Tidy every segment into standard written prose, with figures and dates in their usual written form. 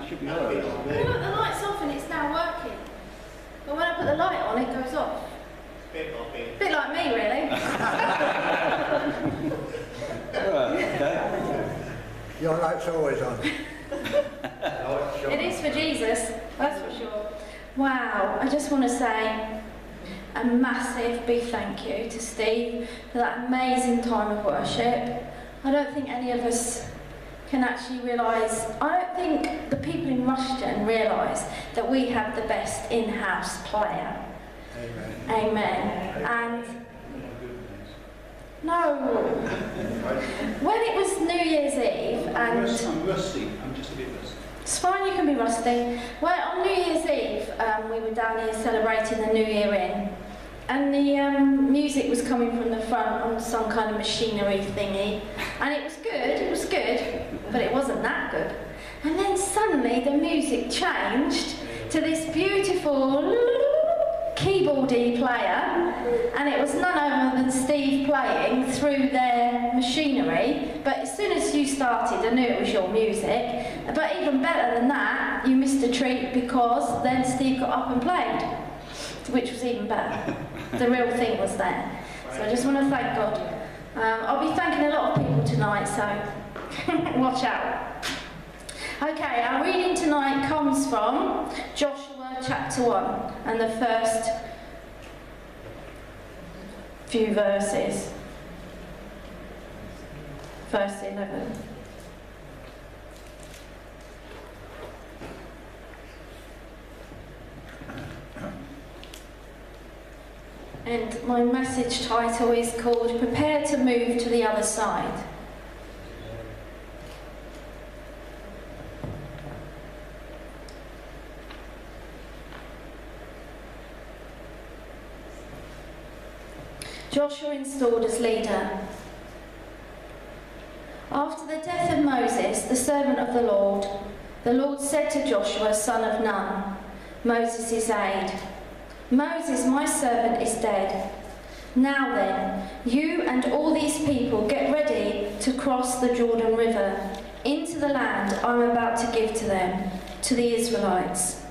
That should be alright. Well, look, the light's off and it's now working. But when I put the light on, it goes off. Bit like me, really. Your light's always on. It is for Jesus, that's for sure. Wow, I just want to say a massive big thank you to Steve for that amazing time of worship. I don't think any of us can actually realise, I don't think the people in Rushden realise that we have the best in-house player. Amen. Amen. And no, when it was New Year's Eve and I'm rusty. I'm just a bit rusty. it's fine, you can be rusty. Well, on New Year's Eve, we were down here celebrating the New Year in, and the music was coming from the front on some kind of machinery thingy, and it was good, but it wasn't that good. And then suddenly the music changed to this beautiful keyboardy player, and it was none other than Steve playing through their machinery. But as soon as you started, I knew it was your music. But even better than that, you missed a treat because then Steve got up and played, which was even better. The real thing was there. So I just want to thank God. I'll be thanking a lot of people tonight, so watch out. Okay, our reading tonight comes from Joshua chapter 1 and the first few verses. Verse 11. And my message title is called Prepare to Move to the Other Side. Joshua installed as leader. After the death of Moses, the servant of the Lord said to Joshua, son of Nun, Moses' aide, Moses, my servant, is dead. Now then, you and all these people get ready to cross the Jordan River into the land I'm about to give to them, to the Israelites.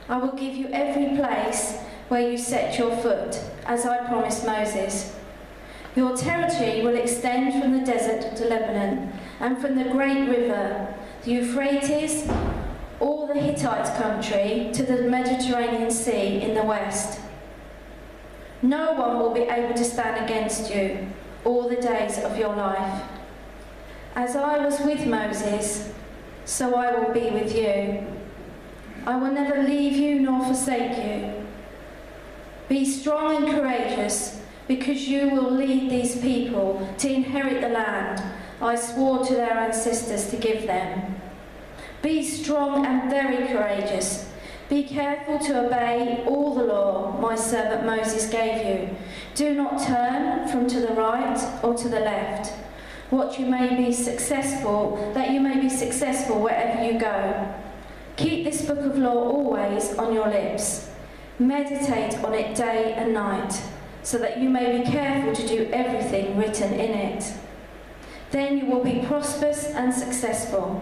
I will give you every place where you set your foot, as I promised Moses. Your territory will extend from the desert to Lebanon, and from the great river, the Euphrates, all the Hittite country, to the Mediterranean Sea in the west. No one will be able to stand against you all the days of your life. As I was with Moses, so I will be with you. I will never leave you nor forsake you. Be strong and courageous, because you will lead these people to inherit the land I swore to their ancestors to give them. Be strong and very courageous. Be careful to obey all the law my servant Moses gave you. Do not turn from to the right or to the left, that you may be successful wherever you go. Keep this book of law always on your lips. Meditate on it day and night, so that you may be careful to do everything written in it. Then you will be prosperous and successful.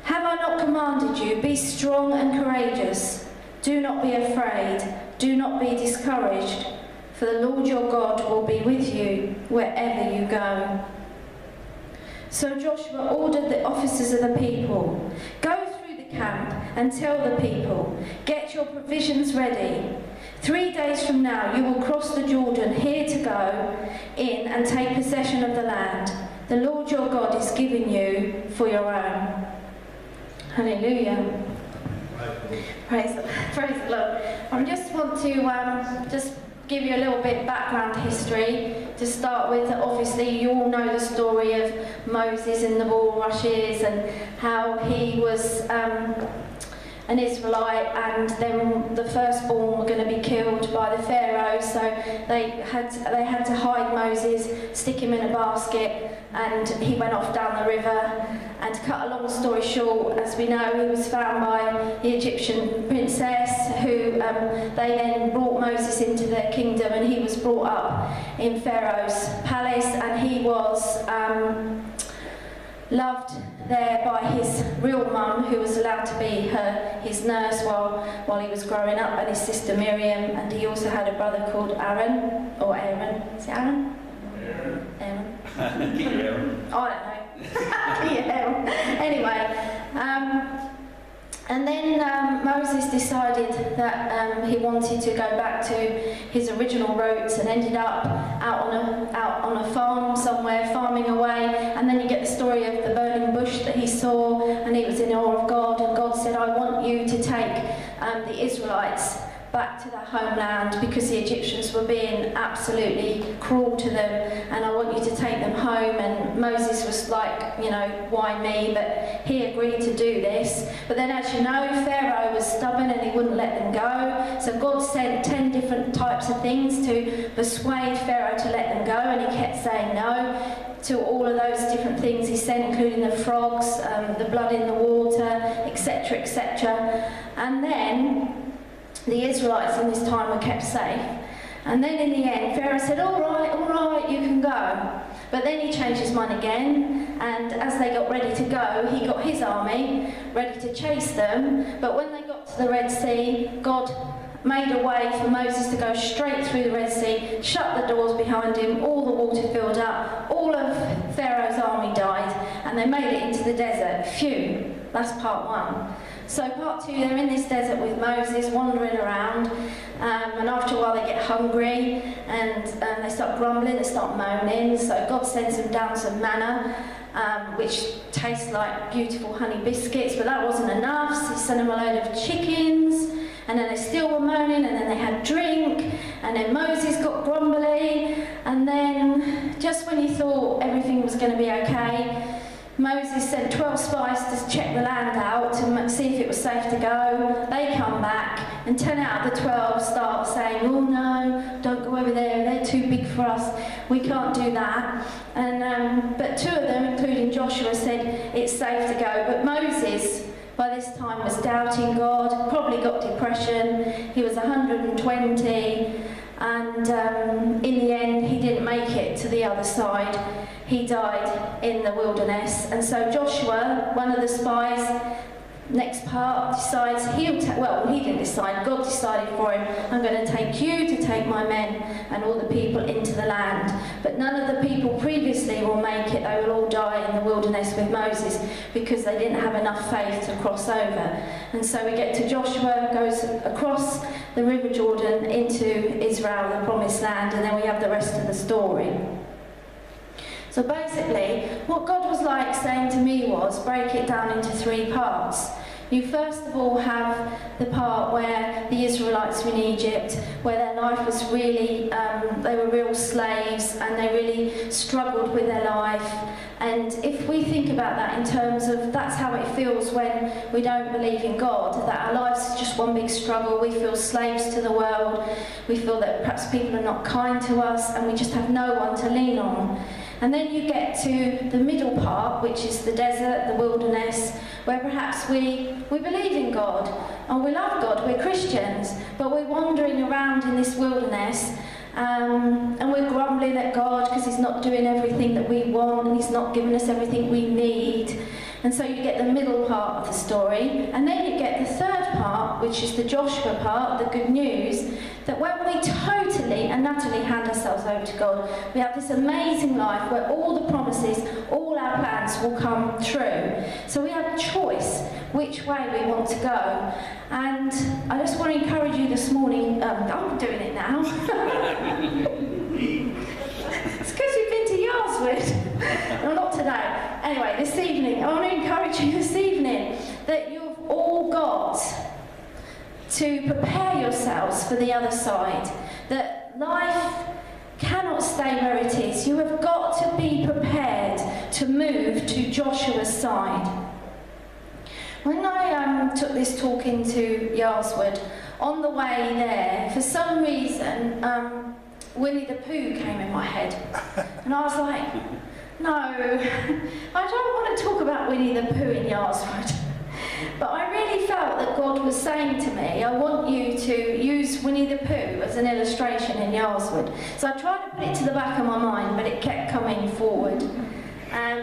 Have I not commanded you, be strong and courageous? Do not be afraid, do not be discouraged, for the Lord your God will be with you wherever you go. So Joshua ordered the officers of the people, go through the camp and tell the people, get your provisions ready. 3 days from now you will cross the Jordan here to go in and take possession of the land the Lord your God is giving you for your own. Hallelujah. Praise the Lord. I just want to just give you a little bit background history. To start with, obviously you all know the story of Moses in the bulrushes and how he was an Israelite, and then the firstborn were going to be killed by the Pharaoh, so they had to hide Moses, stick him in a basket, and he went off down the river. And to cut a long story short, as we know, he was found by the Egyptian princess, who they then brought Moses into their kingdom, and he was brought up in Pharaoh's palace, and he was loved there by his real mum, who was allowed to be his nurse while he was growing up, and his sister Miriam, and he also had a brother called Aaron, or Aaron. Is it Aaron? Aaron. Aaron. I don't know. Yeah. Anyway, and then Moses decided that he wanted to go back to his original roots, and ended up out on a farm somewhere, farming away. And then you get the story of the burning bush that he saw, and he was in awe of God. And God said, "I want you to take the Israelites back to their homeland, because the Egyptians were being absolutely cruel to them, and I want you to take them home." And Moses was like, you know, why me? But he agreed to do this. But then, as you know, Pharaoh was stubborn and he wouldn't let them go. So God sent 10 different types of things to persuade Pharaoh to let them go, and he kept saying no to all of those different things he sent, including the frogs, the blood in the water, etc., etc. And then the Israelites in this time were kept safe. And then in the end, Pharaoh said, all right, you can go. But then he changed his mind again, and as they got ready to go, he got his army ready to chase them. But when they got to the Red Sea, God made a way for Moses to go straight through the Red Sea, shut the doors behind him, all the water filled up, all of Pharaoh's army died, and they made it into the desert. Phew, that's part one. So part two, they're in this desert with Moses, wandering around, and after a while they get hungry, and they start grumbling, they start moaning. So God sends them down some manna, which tastes like beautiful honey biscuits, but that wasn't enough. So he sent them a load of chickens, and then they still were moaning, and then they had drink, and then Moses got grumbly, and then just when you thought everything was going to be okay, Moses sent 12 spies to check the land out to see if it was safe to go. They come back, and 10 out of the 12 start saying, "Oh no, don't go over there, they're too big for us, we can't do that." And but 2 of them, including Joshua, said it's safe to go. But Moses, by this time, was doubting God, probably got depression. He was 120, and in the end he didn't make it to the other side. He died in the wilderness. And so Joshua, one of the spies, next part, decides he didn't decide, God decided for him, "I'm going to take you to take my men and all the people into the land." But none of the people previously will make it. They will all die in the wilderness with Moses, because they didn't have enough faith to cross over. And so we get to Joshua, goes across the River Jordan into Israel, the promised land, and then we have the rest of the story. So basically, what God was like saying to me was, break it down into 3 parts. You first of all have the part where the Israelites were in Egypt, where their life was really, they were real slaves, and they really struggled with their life. And if we think about that in terms of, that's how it feels when we don't believe in God, that our lives is just one big struggle. We feel slaves to the world, we feel that perhaps people are not kind to us, and we just have no one to lean on. And then you get to the middle part, which is the desert, the wilderness, where perhaps we believe in God, and we love God, we're Christians, but we're wandering around in this wilderness, and we're grumbling at God because he's not doing everything that we want, and he's not giving us everything we need. And so you get the middle part of the story, and then you get the third part, which is the Joshua part, the good news, that when we totally and utterly hand ourselves over to God, we have this amazing life where all the promises, all our plans will come true. So we have a choice which way we want to go. And I just want to encourage you this morning, I'm doing it now. It's because you've been to Yarswood. No, not today. Anyway, this evening, I want to encourage you this evening that you've all got to prepare yourselves for the other side. That life cannot stay where it is. You have got to be prepared to move to Joshua's side. When I took this talk into Yarswood, on the way there, for some reason, Winnie the Pooh came in my head. And I was like, no, I don't want to talk about Winnie the Pooh in Yarswood. But I really felt that God was saying to me, I want you to use Winnie the Pooh as an illustration in Yarswood. So I tried to put it to the back of my mind, but it kept coming forward.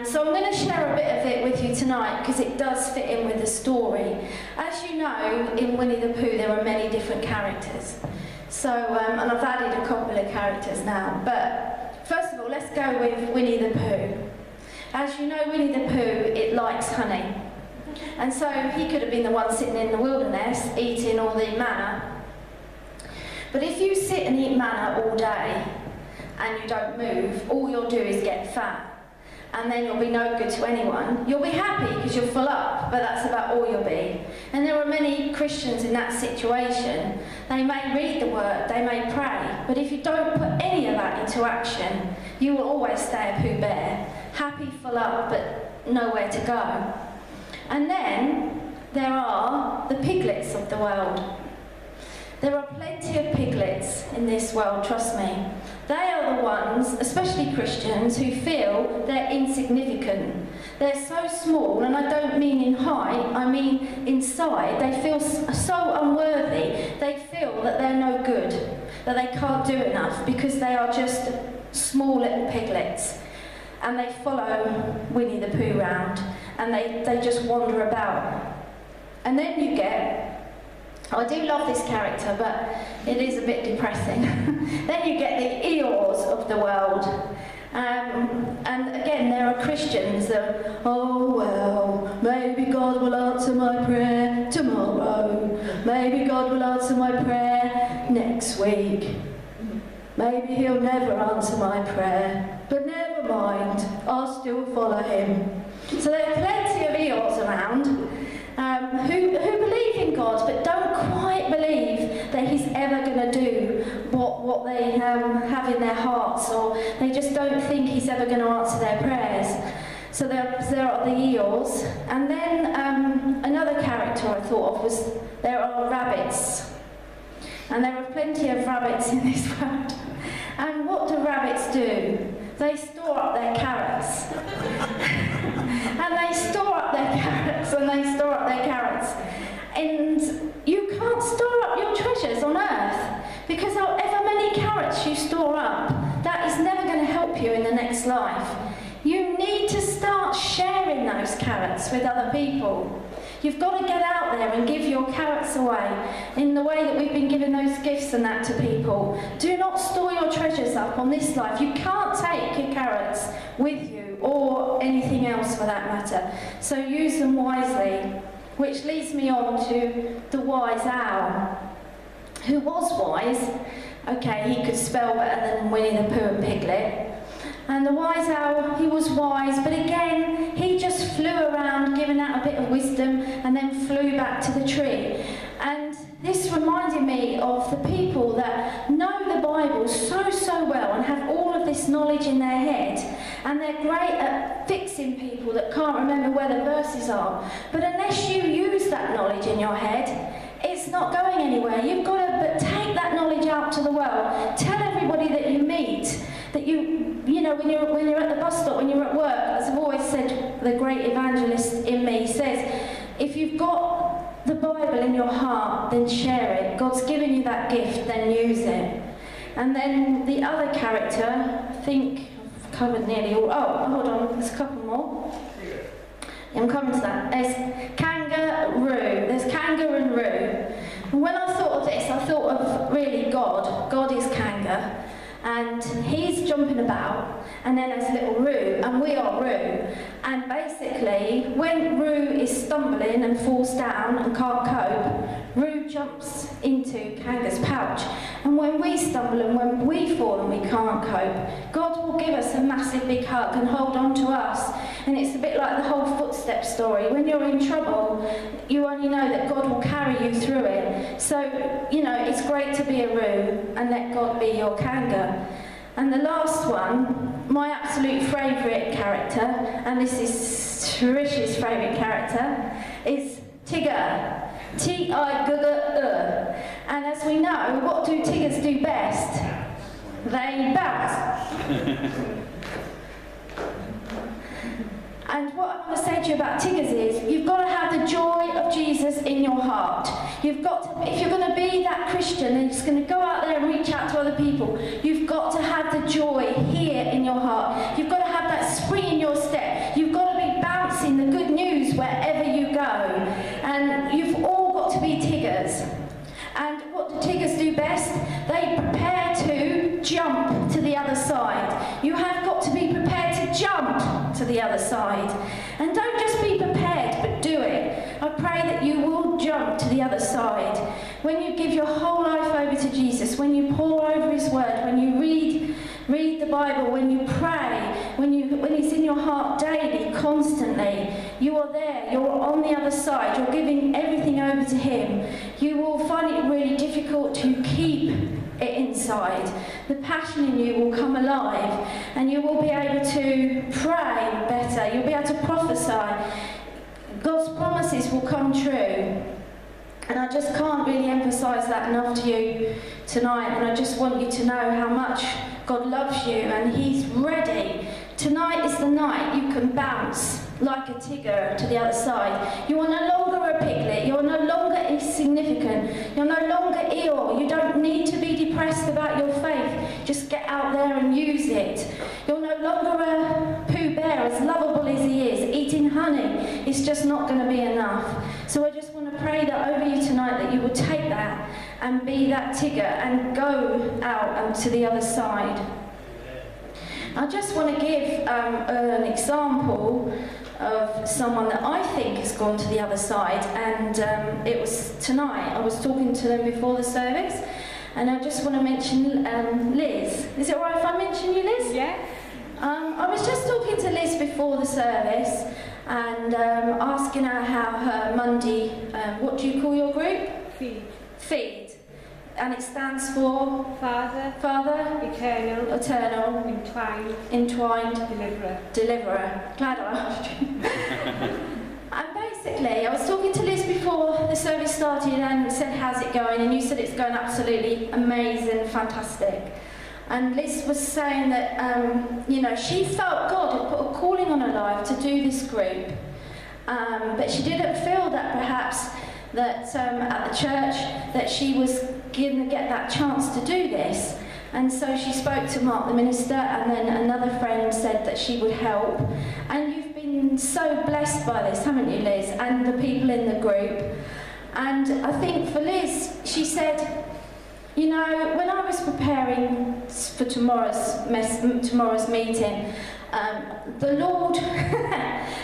So I'm going to share a bit of it with you tonight because it does fit in with the story. As you know, in Winnie the Pooh there are many different characters. So, and I've added a couple of characters now. But first of all, let's go with Winnie the Pooh. As you know, Winnie the Pooh, it likes honey. And so he could have been the one sitting in the wilderness eating all the manna. But if you sit and eat manna all day and you don't move, all you'll do is get fat. And then you'll be no good to anyone. You'll be happy because you're full up, but that's about all you'll be. And there are many Christians in that situation. They may read the word, they may pray, but if you don't put any of that into action, you will always stay a Pooh Bear, happy, full up, but nowhere to go. And then there are the piglets of the world. There are plenty of piglets in this world, trust me. They are the ones, especially Christians, who feel they're insignificant. They're so small, and I don't mean in height, I mean inside. They feel so unworthy. They feel that they're no good, that they can't do enough because they are just small little piglets. And they follow Winnie the Pooh round, and they just wander about. And then you get, I do love this character, but it is a bit depressing. Then you get the Eeyores of the world. And again, there are Christians that, oh well, maybe God will answer my prayer tomorrow. Maybe God will answer my prayer next week. Maybe he'll never answer my prayer, but never mind, I'll still follow him. So there are plenty of Eeyores around who believe in God, but don't quite believe that he's ever going to do what they have in their hearts, or they just don't think he's ever going to answer their prayers. So there are the Eeyores. And then another character I thought of was, there are rabbits. And there are plenty of rabbits in this world. And what do rabbits do? They store up their carrots. And they store up their carrots, and they store up their carrots. And you can't store up your treasures on earth, because however many carrots you store up, that is never going to help you in the next life. You need to start sharing those carrots with other people. You've got to get out there and give your carrots away in the way that we've been giving those gifts and that to people. Do not store your treasures up on this life. You can't take your carrots with you, or anything else for that matter. So use them wisely. Which leads me on to the wise owl, who was wise. Okay, he could spell better than Winnie the Pooh and Piglet. And the wise owl, he was wise, but again, he just flew around giving out a bit of wisdom and then flew back to the tree. And this reminded me of the people that know the Bible so well and have all of this knowledge in their head, and they're great at fixing people that can't remember where the verses are. But unless you use that knowledge in your head, it's not going anywhere. You've got to take that knowledge out to the world. Tell everybody that you meet that you know, when you're at the bus stop, when you're at work, as I've always said, the great evangelist in me says, if you've got the Bible in your heart, then share it. God's given you that gift, then use it. And then the other character, I think I've covered nearly all. Oh, hold on, there's a couple more. I'm coming to that. There's kangaroo. There's kangaroo. And when I thought of this, I thought of really God. God is Kanga. And he's jumping about, and then there's little Roo, and we are Roo. And basically, when Roo is stumbling and falls down and can't cope, Roo jumps into Kanga's pouch. And when we stumble and when we fall and we can't cope, God will give us a massive big hug and hold on to us. And it's a bit like the whole footstep story. When you're in trouble, you only know that God will carry you through it. So, you know, it's great to be a Roo and let God be your Kanga. And the last one, my absolute favourite character, and this is Trish's favourite character, is Tigger. T-I-G-G-E. And as we know, what do Tiggers do best? They bounce. And what I want to say to you about Tiggers is, you've got to have the joy of Jesus in your heart. You've got to, if you're going to be that Christian and you're going to go out there and reach out to other people, you've got to have the joy here in your heart. You've got to have that spring in your step. You've got to be bouncing the good news wherever you go. And you've all got to be Tiggers. And what do Tiggers do best? They prepare to jump to the other side. You have got to be prepared to jump to the other side. And don't just be prepared, but do it. I pray that you will jump to the other side. When you give your whole life over to Jesus, when you pore over his word, when you read the Bible, when you pray, when it's in your heart daily, constantly, you are there, you're on the other side, you're giving everything over to him. You will find it really difficult to keep it inside. The passion in you will come alive, and you will be able to pray better, you'll be able to prophesy. God's promises will come true. And I just can't really emphasise that enough to you tonight. And I just want you to know how much God loves you, and he's ready. Tonight is the night you can bounce like a Tigger to the other side. You are no longer a piglet. You're no longer insignificant. You're no longer Eeyore. You don't need to be depressed about your faith. Just get out there and use it. You're no longer a Pooh Bear, as lovable as he is. Eating honey is just not going to be enough. So I just want to pray that over you tonight, that you will take that and be that Tigger and go out and to the other side. I just want to give an example of someone that I think has gone to the other side, and it was tonight. I was talking to them before the service, and I just want to mention Liz. Is it all right if I mention you, Liz? Yeah. I was just talking to Liz before the service and asking her how her Monday, what do you call your group? Feed. And it stands for? Father, Eternal, Entwined, Deliverer. Glad I asked you. And basically, I was talking to Liz before the service started and said, how's it going? And you said it's going absolutely amazing, fantastic. And Liz was saying that, she felt God had put a calling on her life to do this group. But she didn't feel that perhaps that at the church that she was going to get that chance to do this. And so she spoke to Mark the minister, and then another friend said that she would help. And you've been so blessed by this, haven't you, Liz, and the people in the group. And I think for Liz, she said, when I was preparing for tomorrow's meeting, the Lord,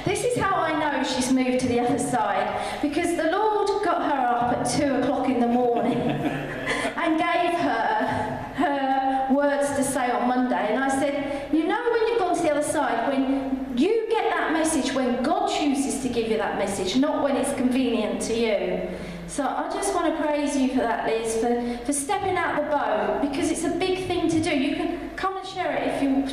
this is how I know she's moved to the other side, because the Lord got her up at 2 o'clock in the morning and gave her words to say on Monday. And I said, when you've gone to the other side, when you get that message, when God chooses to give you that message, not when it's convenient to you. So I just want to praise you for that, Liz, for stepping out the boat, because it's a big thing to do. You can come and share it if you